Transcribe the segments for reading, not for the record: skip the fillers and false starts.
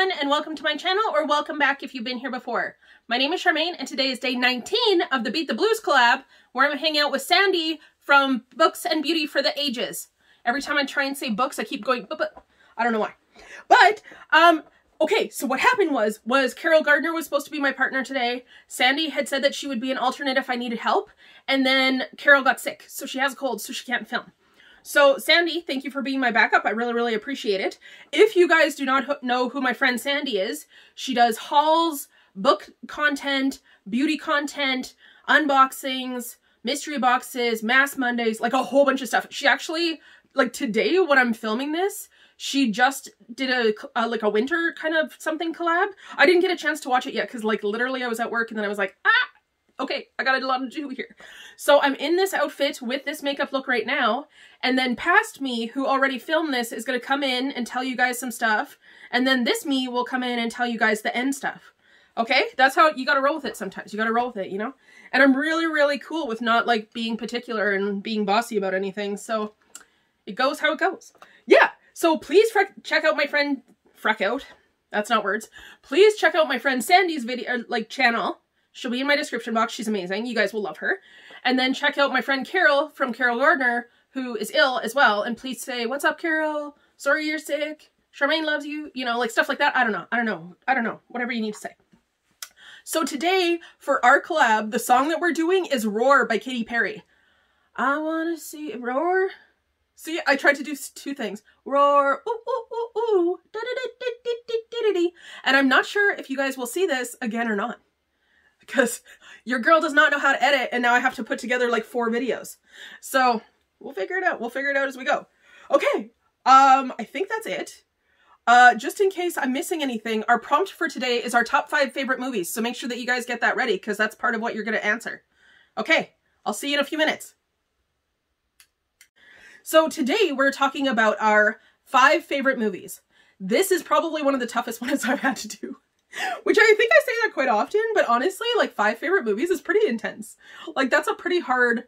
everyone, and welcome to my channel, or welcome back if you've been here before. My name is Charmaine, and today is day 19 of the Beat the Blues collab, where I'm hanging out with Sandie from Books and Beauty for the Ages. Every time I try and say books, I keep going, but I don't know why. But, okay, so what happened was Carol Gardner was supposed to be my partner today. Sandie had said that she would be an alternate if I needed help, and then Carol got sick, so she has a cold, so she can't film. So, Sandie, thank you for being my backup. I really, really appreciate it. If you guys do not know who my friend Sandie is, she does hauls, book content, beauty content, unboxings, mystery boxes, Mass Mondays, like a whole bunch of stuff. She actually, like today when I'm filming this, she just did like a winter kind of something collab. I didn't get a chance to watch it yet because like literally I was at work and then I was like, okay, I got a lot to do here. So I'm in this outfit with this makeup look right now, and then past me, who already filmed this, is going to come in and tell you guys some stuff, and then this me will come in and tell you guys the end stuff. Okay? That's how you got to roll with it sometimes. You got to roll with it, you know? And I'm really, really cool with not, like, being particular and being bossy about anything, so it goes how it goes. Yeah! So please check out my friend... That's not words. Please check out my friend Sandie's video, like, channel. She'll be in my description box. She's amazing. You guys will love her. And then check out my friend Carol from Carol Gardner, who is ill as well. And please say, "What's up, Carol? Sorry you're sick. Charmaine loves you." You know, like stuff like that. I don't know. Whatever you need to say. So today, for our collab, the song that we're doing is Roar by Katy Perry. I wanna see roar. See, I tried to do two things. Roar, ooh, ooh, ooh, ooh, da da da da da da da da. And I'm not sure if you guys will see this again or not, because your girl does not know how to edit, and now I have to put together like 4 videos. So we'll figure it out. We'll figure it out as we go. Okay, I think that's it. Just in case I'm missing anything, our prompt for today is our top 5 favorite movies. So make sure that you guys get that ready, because that's part of what you're going to answer. Okay, I'll see you in a few minutes. So today we're talking about our 5 favorite movies. This is probably one of the toughest ones I've had to do. Which I think I say that quite often, but honestly, like 5 favorite movies is pretty intense. Like that's a pretty hard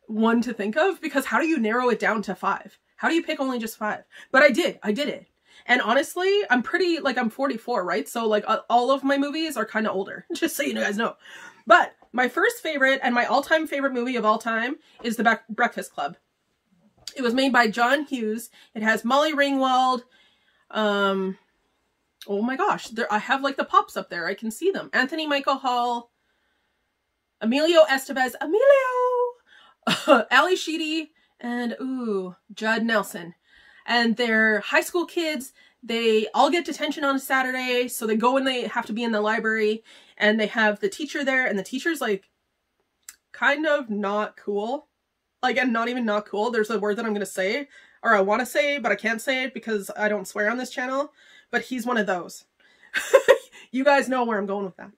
one to think of, because how do you narrow it down to 5? How do you pick only just 5? But I did it. And honestly, I'm pretty, like I'm 44, right? So like all of my movies are kind of older, just so you guys know. But my first favorite and my all-time favorite movie of all time is The Breakfast Club. It was made by John Hughes. It has Molly Ringwald, oh my gosh, I have like the pops up there. I can see them. Anthony Michael Hall, Emilio Estevez, Ali Sheedy, and ooh, Judd Nelson. And they're high school kids. They all get detention on a Saturday, so they go and they have to be in the library, and they have the teacher there, and the teacher's like kind of not cool. Like, and not even not cool. There's a word that I'm gonna say, or I want to say, but I can't say it because I don't swear on this channel. But he's one of those. You guys know where I'm going with that.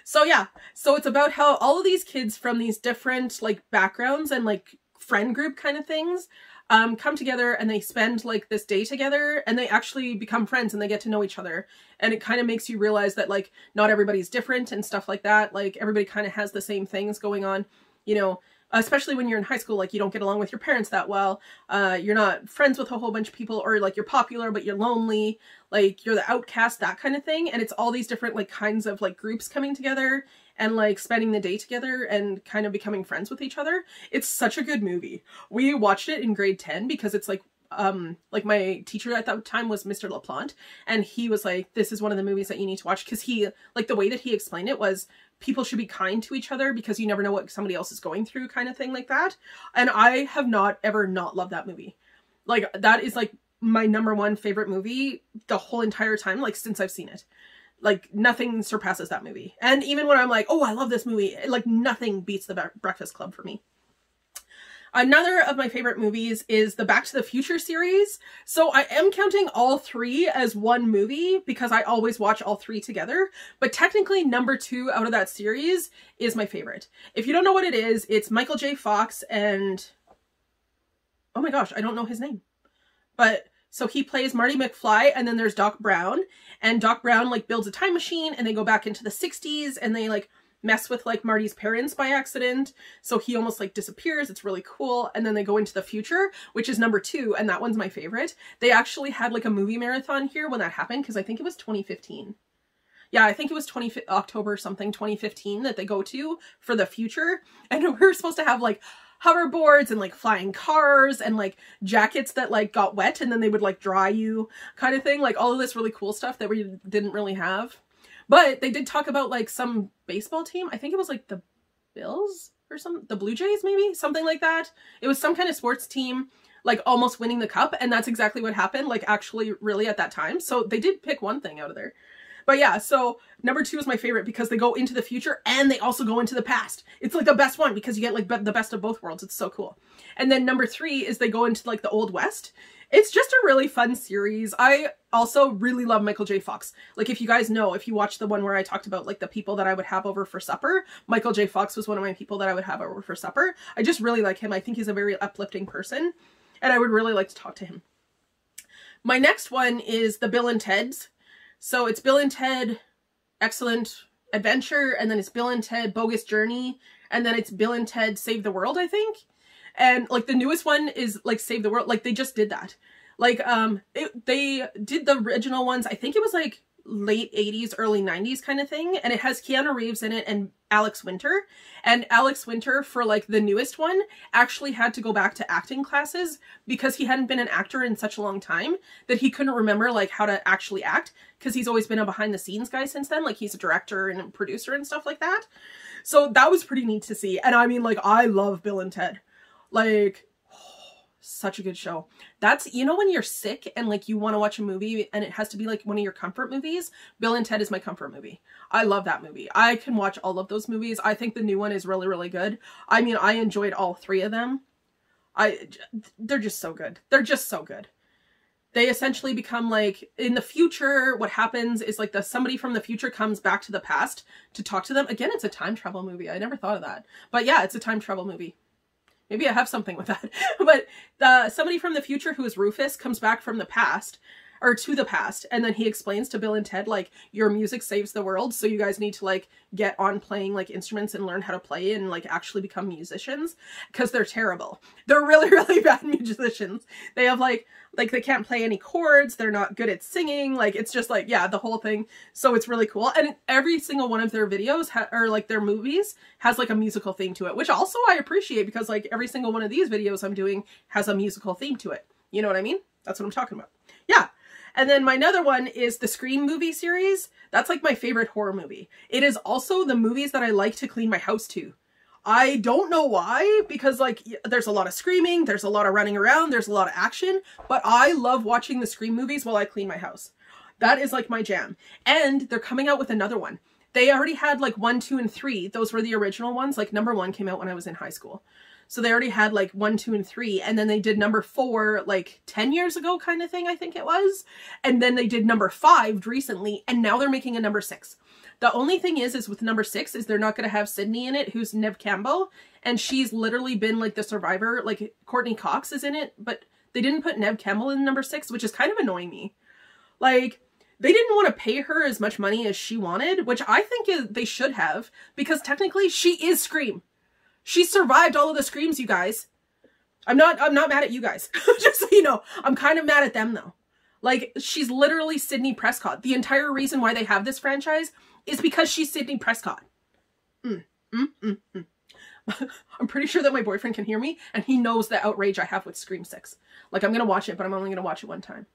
So yeah, so it's about how all of these kids from these different like backgrounds and like friend group kind of things come together, and they spend like this day together, and they actually become friends and they get to know each other. And it kind of makes you realize that like not everybody's different and stuff like that. Like everybody kind of has the same things going on, you know. Especially when you're in high school, like you don't get along with your parents that well. You're not friends with a whole bunch of people, or like you're popular, but you're lonely. Like you're the outcast, that kind of thing. And it's all these different like kinds of like groups coming together and like spending the day together and kind of becoming friends with each other. It's such a good movie. We watched it in grade 10 because it's like my teacher at that time was Mr. LaPlante, and he was like, this is one of the movies that you need to watch, because he, like the way that he explained it was people should be kind to each other because you never know what somebody else is going through, kind of thing like that. And I have not ever not loved that movie. Like that is like my #1 favorite movie the whole entire time, like since I've seen it. Like nothing surpasses that movie. And even when I'm like, oh, I love this movie, like nothing beats The Breakfast Club for me. Another of my favorite movies is the Back to the Future series. So I am counting all 3 as one movie because I always watch all 3 together. But technically #2 out of that series is my favorite. If you don't know what it is, it's Michael J. Fox and... oh my gosh, I don't know his name. But so he plays Marty McFly, and then there's Doc Brown. And Doc Brown like builds a time machine, and they go back into the 60s, and they like mess with like Marty's parents by accident. So he almost like disappears. It's really cool. And then they go into the future, which is number 2. And that one's my favorite. They actually had like a movie marathon here when that happened, because I think it was 2015. Yeah, I think it was October something, 2015 that they go to for the future. And we were supposed to have like hoverboards and like flying cars and like jackets that like got wet and then they would like dry you kind of thing. Like all of this really cool stuff that we didn't really have. But they did talk about like some baseball team. I think it was like the Bills or the Blue Jays maybe, something like that. It was some kind of sports team like almost winning the cup. And that's exactly what happened, like actually really at that time. So they did pick one thing out of there. But yeah, so number 2 is my favorite because they go into the future and they also go into the past. It's like the best one because you get like the best of both worlds. It's so cool. And then number 3 is they go into like the Old West. It's just a really fun series. I also really love Michael J. Fox. Like if you guys know, if you watch the one where I talked about like the people that I would have over for supper, Michael J. Fox was one of my people that I would have over for supper. I just really like him. I think he's a very uplifting person and I would really like to talk to him. My next one is the Bill and Ted's. So it's Bill and Ted Excellent Adventure, and then it's Bill and Ted Bogus Journey, and then it's Bill and Ted Save the World, I think. And like the newest one is like Save the World. Like they just did that. Like they did the original ones. I think it was like late 80s, early 90s kind of thing. And it has Keanu Reeves in it and Alex Winter. And Alex Winter, for like the newest one, actually had to go back to acting classes because he hadn't been an actor in such a long time that he couldn't remember like how to actually act, because he's always been a behind the scenes guy since then. Like he's a director and a producer and stuff like that. So that was pretty neat to see. And I mean, like, I love Bill and Ted. Like, such a good show. That's, you know, when you're sick and like you want to watch a movie and it has to be like one of your comfort movies, Bill and Ted is my comfort movie. I love that movie. I can watch all of those movies. I think the new one is really, really good. I mean, I enjoyed all 3 of them. They're just so good. They're just so good. They essentially become like, in the future, what happens is like somebody from the future comes back to the past to talk to them. Again, it's a time travel movie. I never thought of that. But yeah, it's a time travel movie. Maybe I have something with that. But somebody from the future who is Rufus comes back from the past, or to the past, and then he explains to Bill and Ted, like, your music saves the world, so you guys need to, like, get on playing, like, instruments and learn how to play and, like, actually become musicians, because they're terrible. They're really, really bad musicians. They have, like, they can't play any chords, they're not good at singing, like, it's just, like, yeah, the whole thing. So it's really cool. And every single one of their videos, or, like, their movies, has, like, a musical theme to it, which also I appreciate, because, like, every single one of these videos I'm doing has a musical theme to it. You know what I mean? That's what I'm talking about. Yeah. And then my other one is the Scream movie series. That's like my favorite horror movie. It is also the movies that I like to clean my house to. I don't know why, because like there's a lot of screaming, there's a lot of running around, there's a lot of action, but I love watching the Scream movies while I clean my house. That is like my jam. And they're coming out with another one. They already had like 1, 2, and 3. Those were the original ones. Like number 1 came out when I was in high school. So they already had like 1, 2, and 3. And then they did number 4 like 10 years ago kind of thing, I think it was. And then they did number 5 recently. And now they're making a number 6. The only thing is with number 6 is they're not going to have Sydney in it, who's Neve Campbell. And she's literally been like the survivor. Like Courtney Cox is in it. But they didn't put Neve Campbell in number 6, which is kind of annoying me. Like, they didn't want to pay her as much money as she wanted, which I think they should have. Because technically she is Scream. She survived all of the Screams, you guys. I'm not mad at you guys. Just so you know, I'm kind of mad at them though. Like, she's literally Sidney Prescott. The entire reason why they have this franchise is because she's Sidney Prescott. I'm pretty sure that my boyfriend can hear me and he knows the outrage I have with Scream 6. Like, I'm going to watch it, but I'm only going to watch it one time.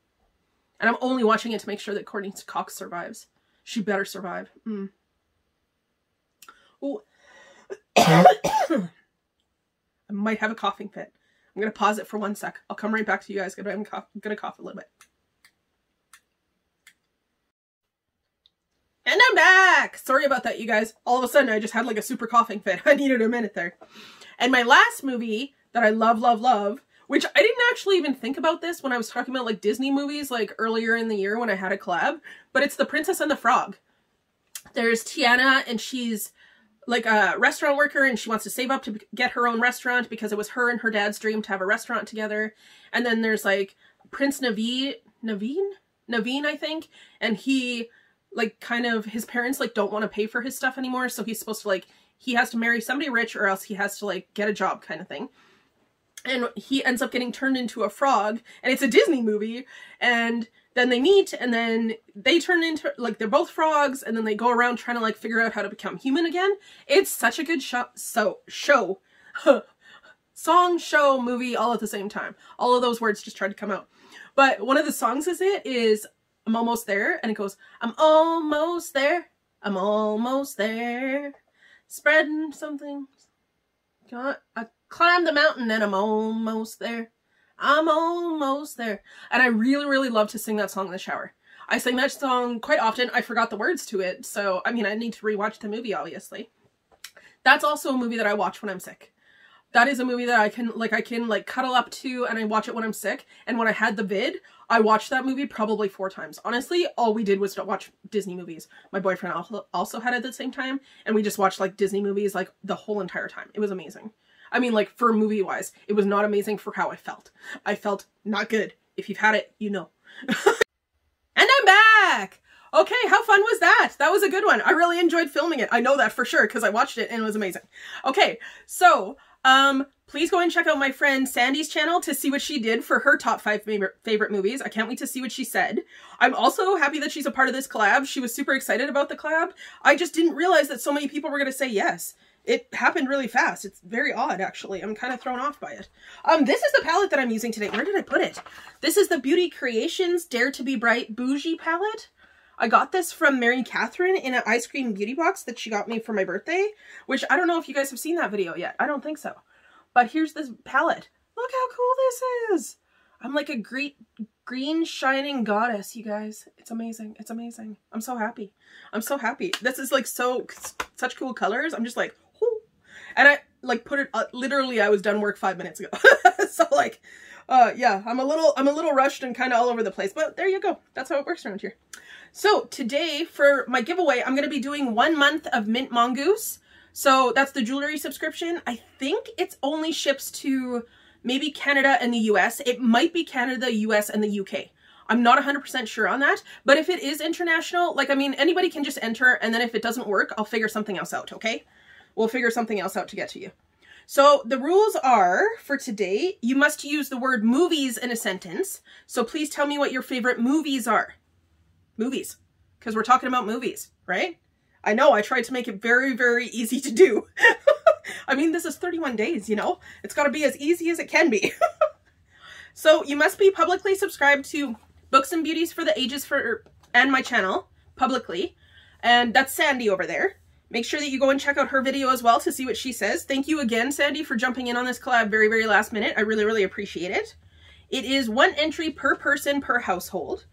And I'm only watching it to make sure that Courtney Cox survives. She better survive. Ooh. I might have a coughing fit. I'm going to pause it for 1 sec. I'll come right back to you guys. I'm going to cough a little bit. And I'm back! Sorry about that, you guys. All of a sudden, I just had like a super coughing fit. I needed a minute there. And my last movie that I love, love, love, which I didn't actually even think about this when I was talking about like Disney movies like earlier in the year when I had a collab, but it's The Princess and the Frog. There's Tiana and she's like a restaurant worker and she wants to save up to get her own restaurant because it was her and her dad's dream to have a restaurant together. And then there's like Prince Naveen, I think. And he like kind of his parents like don't want to pay for his stuff anymore, so he's supposed to like, he has to marry somebody rich or else he has to like get a job kind of thing. And he ends up getting turned into a frog, and it's a Disney movie, and then they meet, and then they turn into, like, they're both frogs, and then they go around trying to, like, figure out how to become human again. It's such a good show. Song, show, movie, all at the same time. All of those words just tried to come out. But one of the songs is I'm Almost There, and it goes, I'm almost there, I'm almost there, spreading something, I climbed the mountain and I'm almost there. I'm almost there. And I really, really love to sing that song in the shower. I sing that song quite often. I forgot the words to it, so, I mean, I need to rewatch the movie, obviously. That's also a movie that I watch when I'm sick. That is a movie that I can cuddle up to, and I watch it when I'm sick. And when I had the vid, I watched that movie probably 4 times. Honestly, all we did was watch Disney movies. My boyfriend also had it at the same time, and we just watched, like, Disney movies, like, the whole entire time. It was amazing. I mean, like, for movie-wise, it was not amazing for how I felt. I felt not good. If you've had it, you know. And I'm back! Okay, how fun was that? That was a good one. I really enjoyed filming it. I know that for sure, because I watched it and it was amazing. Okay, so, please go and check out my friend Sandie's channel to see what she did for her top 5 favorite movies. I can't wait to see what she said. I'm also happy that she's a part of this collab. She was super excited about the collab. I just didn't realize that so many people were going to say yes. It happened really fast. It's very odd, actually. I'm kind of thrown off by it. This is the palette that I'm using today. Where did I put it? This is the Beauty Creations Dare to Be Bright Bougie palette. I got this from Mary Catherine in an ice cream beauty box that she got me for my birthday, which I don't know if you guys have seen that video yet. I don't think so. But here's this palette. Look how cool this is. I'm like a green shining goddess, you guys. It's amazing. It's amazing. I'm so happy. I'm so happy. This is like such cool colors. I'm just like, whoo. And I like put it, literally I was done work 5 minutes ago. So like, yeah, I'm a little rushed and kind of all over the place, but there you go. That's how it works around here. So today for my giveaway, I'm going to be doing 1 month of Mint Mongoose. So that's the jewelry subscription. I think it's only ships to maybe Canada and the US. It might be Canada, US, and the UK. I'm not 100% sure on that, but if it is international, like, I mean, anybody can just enter, and then if it doesn't work, I'll figure something else out, okay? We'll figure something else out to get to you. So the rules are, for today, you must use the word movies in a sentence. So please tell me what your favorite movies are. Movies. Because we're talking about movies, right? I know, I tried to make it very, very easy to do. I mean, this is 31 days, you know? It's got to be as easy as it can be. So you must be publicly subscribed to Books and Beauties for the Ages and my channel, publicly. And that's Sandie over there. Make sure that you go and check out her video as well to see what she says. Thank you again, Sandie, for jumping in on this collab very, very last minute. I really, really appreciate it. It is 1 entry per person per household.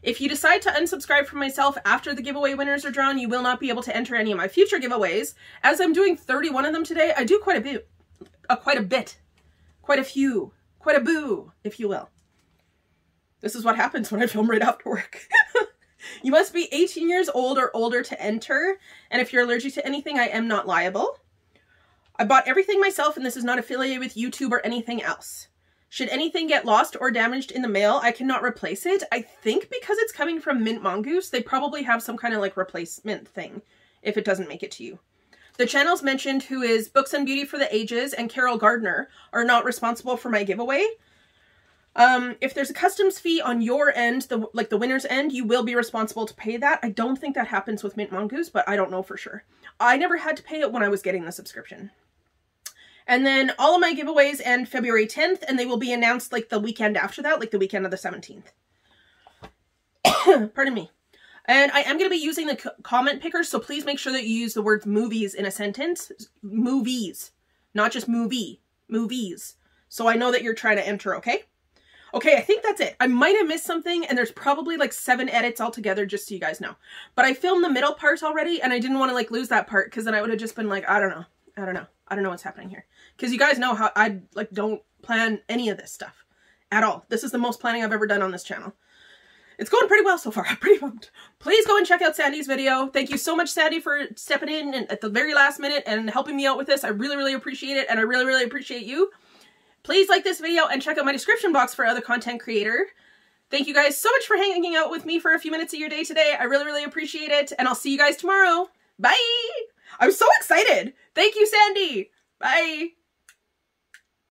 If you decide to unsubscribe from myself after the giveaway winners are drawn, you will not be able to enter any of my future giveaways. As I'm doing 31 of them today, I do quite a bit, quite a few, quite a boo, if you will. This is what happens when I film right after work. You must be 18 years old or older to enter, and if you're allergic to anything, I am not liable. I bought everything myself, and this is not affiliated with YouTube or anything else. Should anything get lost or damaged in the mail, I cannot replace it. I think because it's coming from Mint Mongoose, they probably have some kind of like replacement thing if it doesn't make it to you. The channels mentioned, who is Books and Beauty for the Ages and Carol Gardner, are not responsible for my giveaway. If there's a customs fee on your end, the winner's end, you will be responsible to pay that. I don't think that happens with Mint Mongoose, but I don't know for sure. I never had to pay it when I was getting the subscription. And then all of my giveaways end February 10th, and they will be announced like the weekend after that, like the weekend of the 17th. Pardon me. And I am going to be using the comment picker, so please make sure that you use the words movies in a sentence. Movies. Not just movie. Movies. So I know that you're trying to enter, okay? Okay, I think that's it. I might have missed something, and there's probably like 7 edits altogether, just so you guys know. But I filmed the middle part already, and I didn't want to like lose that part, because then I would have just been like, I don't know. I don't know what's happening here. Because you guys know how I like don't plan any of this stuff at all. This is the most planning I've ever done on this channel. It's going pretty well so far. I'm pretty pumped. Please go and check out Sandie's video. Thank you so much, Sandie, for stepping in at the very last minute and helping me out with this. I really, really appreciate it, and I really, really appreciate you. Please like this video and check out my description box for other content creator Thank you guys so much for hanging out with me for a few minutes of your day today. I really, really appreciate it. And I'll see you guys tomorrow. Bye. I'm so excited. Thank you, Sandie. Bye.